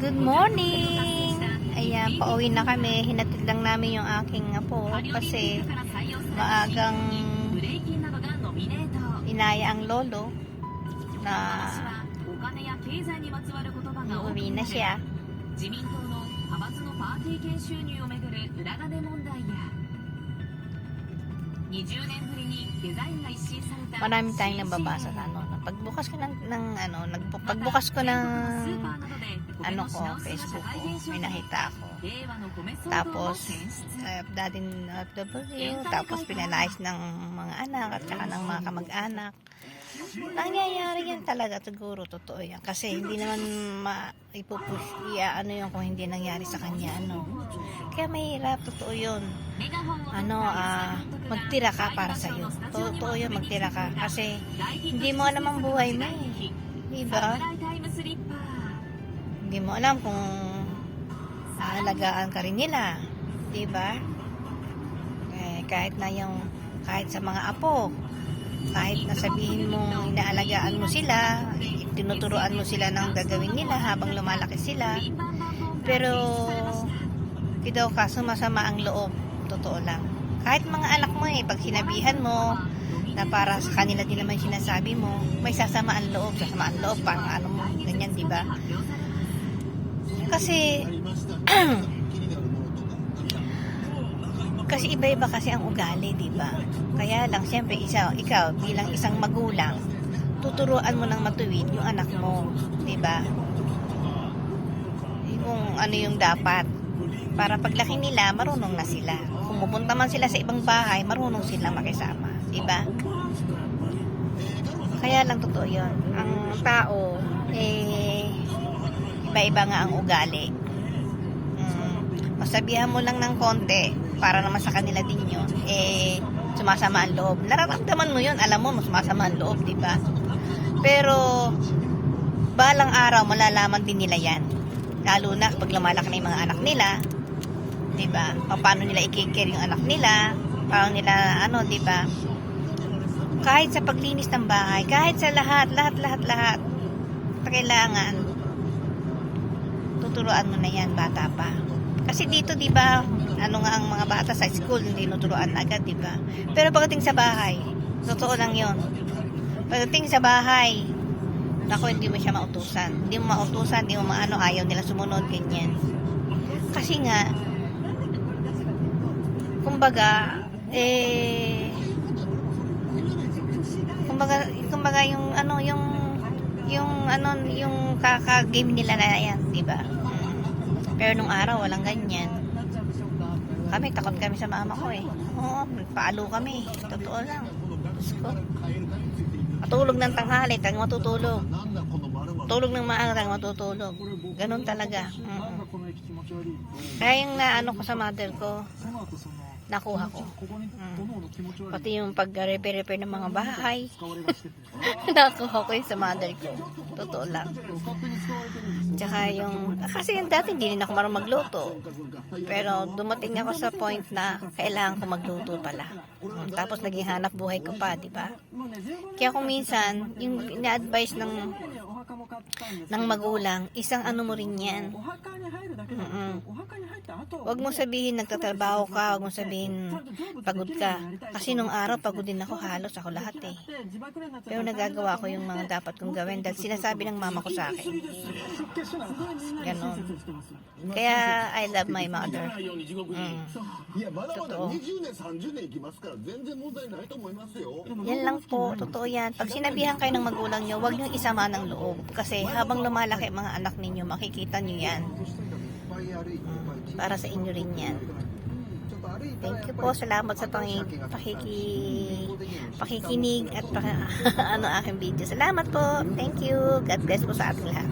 Good morning! Ayan, pauwi na kami. Hinatid lang namin yung aking apo kasi maagang inaya ang lolo na uuwi na siya. Marami tayong nababasa sa pagbukas ko pagbukas ko ng Facebook ko, may nakita ako. Tapos dating OFW, tapos pinalayas ng mga anak at saka ng mga kamag-anak. Nangyayari yan talaga, siguro totoo yan kasi hindi naman ipupush yun kung hindi nangyari sa kanya kaya mahirap, totoo yun. Magtira ka para sa iyo, totoo yun, magtira ka kasi hindi mo alam ang buhay mo diba? Hindi mo alam kung aalagaan ka rin nila, diba? Kahit sa mga apo, kahit nasabihin mo inaalagaan mo sila, tinuturuan mo sila ng gagawin nila habang lumalaki sila, pero daw ka sumasama ang loob, totoo lang. Kahit mga anak mo pag sinabihan mo na para sa kanila din naman sinasabi mo, may sasama ang loob, parang ganyan, diba? Kasi iba-iba kasi ang ugali, diba? Kaya lang, siyempre, ikaw bilang isang magulang, tuturuan mo ng matuwid yung anak mo, diba? Kung ano yung dapat, para paglaki nila, marunong na sila. Kung pupunta man sila sa ibang bahay, marunong silang makisama, diba? Kaya lang, totoo yun. Ang tao, iba-iba nga ang ugali. Masabihan mo lang ng konti para naman sa kanila din yun, sumasama ang loob. Nararamdaman mo yun, alam mo, sumasama ang loob, diba? Pero balang araw malalaman din nila yan, lalo na pag lumalaki na yung mga anak nila, diba? Paano nila i-care yung anak nila, paano nila diba? Kahit sa paglinis ng bahay, kahit sa lahat, kailangan tuturuan mo na yan, bata pa. Kasi dito, diba, ang mga bata sa school, hindi nuturuan agad, diba? Pero pagdating sa bahay, totoo lang yun. Pagdating sa bahay, hindi mo siya mautusan. Hindi mo ayaw nila sumunod, ganyan. Kasi nga, kumbaga yung kaka-game nila na yan, diba? Pero nung araw, walang ganyan. Takot kami sa mama ko Oo, paalo kami. Totoo lang. Matulog ng tanghali, matutulog. Tulog ng maaga, matutulog. Ganun talaga. Kaya yung ko sa mother ko, nakuha ko. Pati yung pag-repair ng mga bahay, nakuha ko yung sa mother ko. Totoo lang. Tsaka kasi yung dati hindi rin ako marunong magluto. Pero dumating ako sa point na kailangan ko magluto pala. Tapos naging hanap buhay ko pa, diba? Kaya kung minsan, yung ina-advise ng magulang, isang mo rin yan. Huwag mo sabihin nagtatrabaho ka, huwag mo sabihin pagod ka. Kasi nung araw, pagod din ako, halos ako lahat Pero nagagawa ko yung mga dapat kong gawin dahil sinasabi ng mama ko sa akin. Ganon. Kaya I love my mother. Totoo. Yan lang po, totoo yan. Pag sinabihan kayo ng magulang nyo, huwag nyo isama ng loob. Kasi habang lumalaki mga anak ninyo, makikita nyo yan. Para sa inyo rin yan. Thank you po. Salamat sa pakikinig at aking video. Salamat po. Thank you. God bless po sa ating lahat.